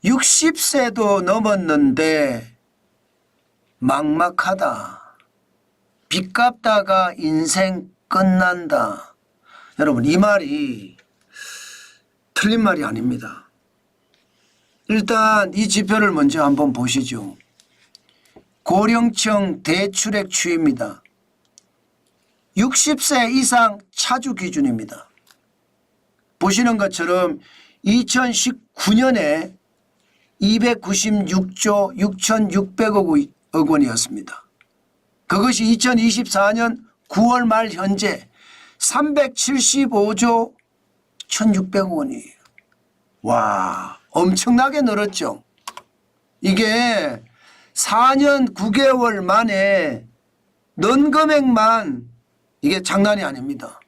60세도 넘었는데 막막하다. 빚 갚다가 인생 끝난다. 여러분, 이 말이 틀린 말이 아닙니다. 일단 이 지표를 먼저 한번 보시죠. 고령층 대출액 추이입니다. 60세 이상 차주 기준입니다. 보시는 것처럼 2019년에 296조 6,600억 원이었습니다. 그것이 2024년 9월 말 현재 375조 1,600억 원이에요. 와, 엄청나게 늘었죠. 이게 4년 9개월 만에 는 금액만 이게 장난이 아닙니다.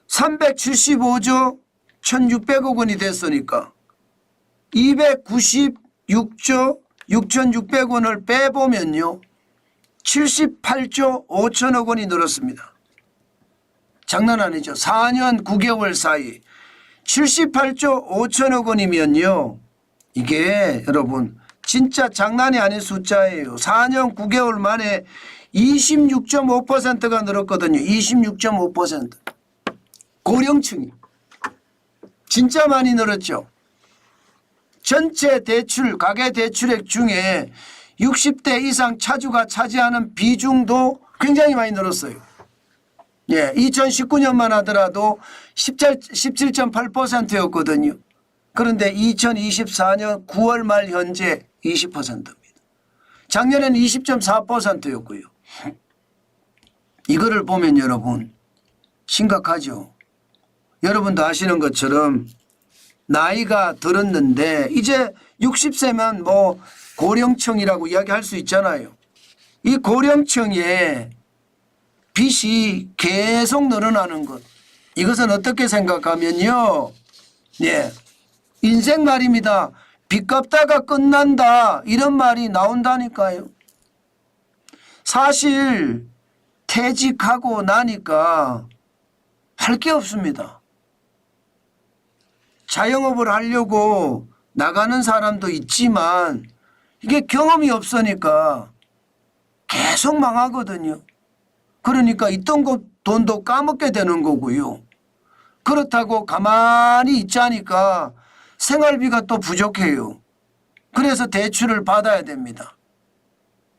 375조 1,600억 원이 됐으니까 296조 6,600원을 빼보면요 78조 5천억 원이 늘었습니다. 장난 아니죠. 4년 9개월 사이 78조 5천억 원이면요 이게 여러분 진짜 장난이 아닌 숫자예요. 4년 9개월 만에 26.5%가 늘었거든요. 26.5%. 고령층이 진짜 많이 늘었죠. 전체 대출, 가계 대출액 중에 60대 이상 차주가 차지하는 비중도 굉장히 많이 늘었어요. 예, 2019년만 하더라도 17.8%였거든요. 그런데 2024년 9월 말 현재 20%입니다. 작년에는 20.4%였고요. 이거를 보면 여러분 심각하죠. 여러분도 아시는 것처럼 나이가 들었는데 이제 60세면 뭐 고령층이라고 이야기할 수 있잖아요. 이 고령층에 빚이 계속 늘어나는 것. 이것은 어떻게 생각하면요. 예, 인생 말입니다. 빚 갚다가 끝난다 이런 말이 나온다니까요. 사실 퇴직하고 나니까 할 게 없습니다. 자영업을 하려고 나가는 사람도 있지만 이게 경험이 없으니까 계속 망하거든요. 그러니까 있던 돈도 까먹게 되는 거고요. 그렇다고 가만히 있자니까 생활비가 또 부족해요. 그래서 대출을 받아야 됩니다.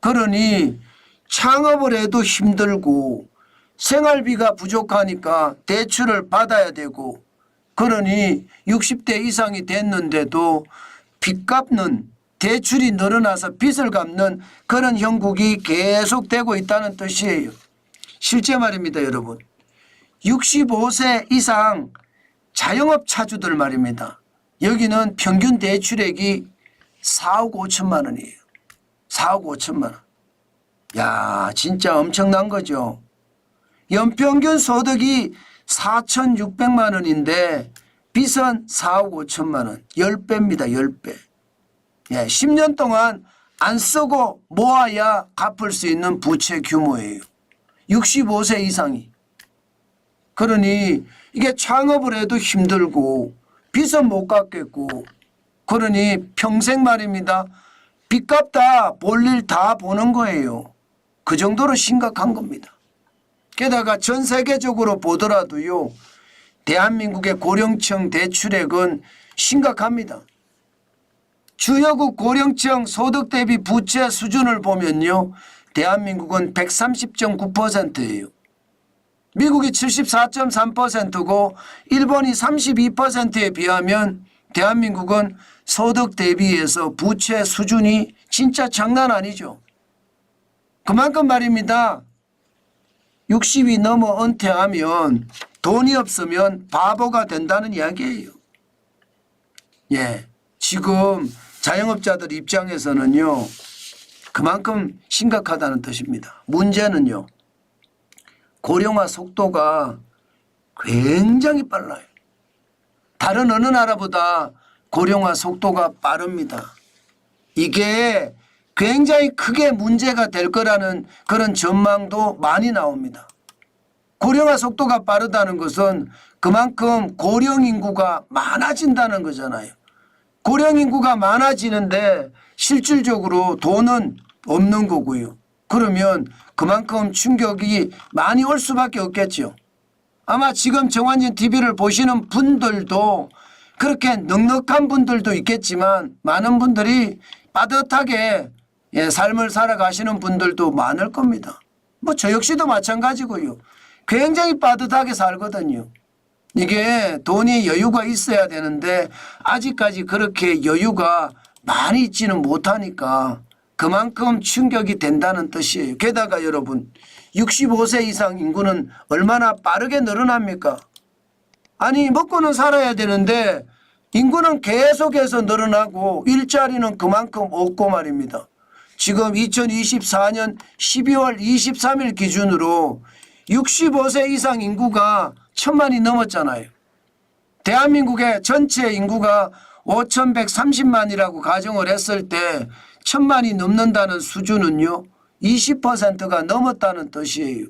그러니 창업을 해도 힘들고 생활비가 부족하니까 대출을 받아야 되고 그러니 60대 이상이 됐는데도 빚 갚는 대출이 늘어나서 빚을 갚는 그런 형국이 계속되고 있다는 뜻이에요. 실제 말입니다, 여러분. 65세 이상 자영업 차주들 말입니다. 여기는 평균 대출액이 4억 5천만 원이에요. 4억 5천만 원. 야, 진짜 엄청난 거죠. 연평균 소득이 4,600만 원인데 빚은 4억 5천만 원. 10배입니다. 10배. 예, 10년 동안 안 쓰고 모아야 갚을 수 있는 부채 규모예요. 65세 이상이. 그러니 이게 창업을 해도 힘들고 빚은 못 갚겠고 그러니 평생 말입니다. 빚 갚다 볼 일 다 보는 거예요. 그 정도로 심각한 겁니다. 게다가 전 세계적으로 보더라도요. 대한민국의 고령층 대출액은 심각합니다. 주요국 고령층 소득 대비 부채 수준을 보면요. 대한민국은 130.9%예요. 미국이 74.3%고 일본이 32%에 비하면 대한민국은 소득 대비해서 부채 수준이 진짜 장난 아니죠. 그만큼 말입니다. 60이 넘어 은퇴하면 돈이 없으면 바보가 된다는 이야기예요. 예, 지금 자영업자들 입장에서는요. 그만큼 심각하다는 뜻입니다. 문제는요. 고령화 속도가 굉장히 빨라요. 다른 어느 나라보다 고령화 속도가 빠릅니다. 이게 굉장히 크게 문제가 될 거라는 그런 전망도 많이 나옵니다. 고령화 속도가 빠르다는 것은 그만큼 고령 인구가 많아진다는 거잖아요. 고령 인구가 많아지는데 실질적으로 돈은 없는 거고요. 그러면 그만큼 충격이 많이 올 수밖에 없겠죠. 아마 지금 정관진 TV를 보시는 분들도 그렇게 넉넉한 분들도 있겠지만 많은 분들이 빠듯하게 삶을 살아가시는 분들도 많을 겁니다. 뭐 저 역시도 마찬가지고요. 굉장히 빠듯하게 살거든요. 이게 돈이 여유가 있어야 되는데 아직까지 그렇게 여유가 많이 있지는 못하니까 그만큼 충격이 된다는 뜻이에요. 게다가 여러분 65세 이상 인구는 얼마나 빠르게 늘어납니까? 아니 먹고는 살아야 되는데 인구는 계속해서 늘어나고 일자리는 그만큼 없고 말입니다. 지금 2024년 12월 23일 기준으로 65세 이상 인구가 1,000만이 넘었잖아요. 대한민국의 전체 인구가 5,130만이라고 가정을 했을 때 1,000만이 넘는다는 수준은요 20%가 넘었다는 뜻이에요.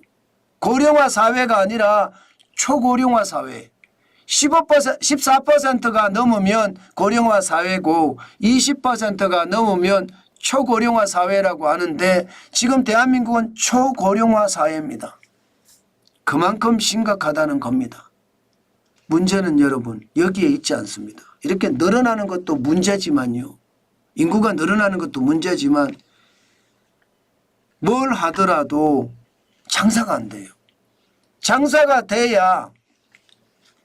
고령화 사회가 아니라 초고령화 사회. 14%가 넘으면 고령화 사회고 20%가 넘으면 초고령화 사회라고 하는데 지금 대한민국은 초고령화 사회입니다. 그만큼 심각하다는 겁니다. 문제는 여러분 여기에 있지 않습니다. 이렇게 늘어나는 것도 문제지만요. 인구가 늘어나는 것도 문제지만 뭘 하더라도 장사가 안 돼요. 장사가 돼야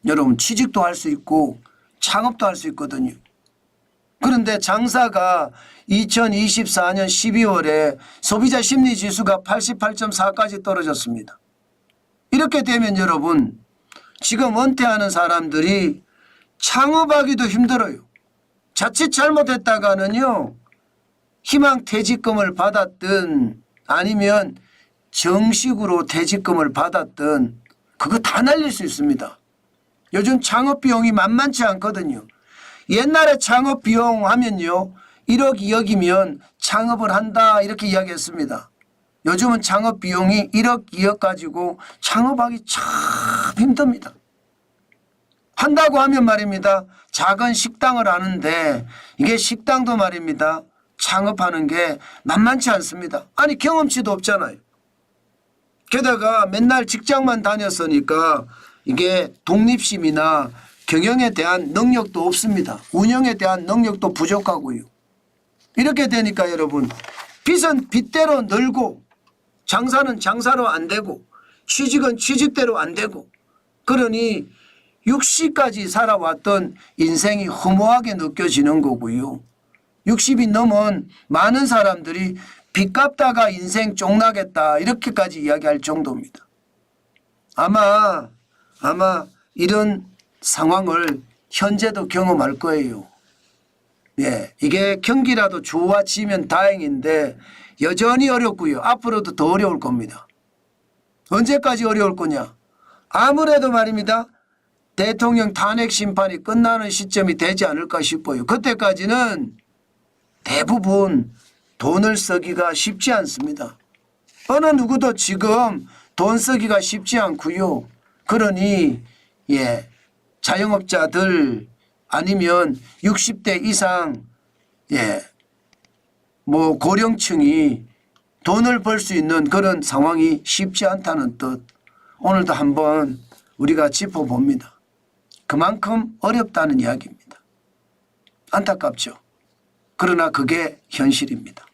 여러분 취직도 할 수 있고 창업도 할 수 있거든요. 그런데 장사가 2024년 12월에 소비자 심리지수가 88.4까지 떨어졌습니다. 이렇게 되면 여러분 지금 은퇴하는 사람들이 창업하기도 힘들어요. 자칫 잘못했다가는요 희망퇴직금을 받았든 아니면 정식으로 퇴직금을 받았든 그거 다 날릴 수 있습니다. 요즘 창업비용이 만만치 않거든요. 옛날에 창업비용 하면요 1억 2억이면 창업을 한다 이렇게 이야기했습니다. 요즘은 창업비용이 1억 2억 가지고 창업하기 참 힘듭니다. 한다고 하면 말입니다. 작은 식당을 하는데 이게 식당도 말입니다. 창업하는 게 만만치 않습니다. 아니 경험치도 없잖아요. 게다가 맨날 직장만 다녔으니까 이게 독립심이나 경영에 대한 능력도 없습니다. 운영에 대한 능력도 부족하고요. 이렇게 되니까 여러분 빚은 빚대로 늘고 장사는 장사로 안 되고 취직은 취직대로 안 되고 그러니 60까지 살아왔던 인생이 허무하게 느껴지는 거고요. 60이 넘은 많은 사람들이 빚 갚다가 인생 쫑나겠다 이렇게까지 이야기할 정도입니다. 아마 이런 상황을 현재도 경험할 거예요. 예, 이게 경기라도 좋아지면 다행인데 여전히 어렵고요. 앞으로도 더 어려울 겁니다. 언제까지 어려울 거냐? 아무래도 말입니다. 대통령 탄핵 심판이 끝나는 시점이 되지 않을까 싶어요. 그때까지는 대부분 돈을 쓰기가 쉽지 않습니다. 어느 누구도 지금 돈 쓰기가 쉽지 않고요. 그러니 자영업자들 아니면 60대 이상 뭐 고령층이 돈을 벌 수 있는 그런 상황이 쉽지 않다는 뜻. 오늘도 한번 우리가 짚어봅니다. 그만큼 어렵다는 이야기입니다. 안타깝죠. 그러나 그게 현실입니다.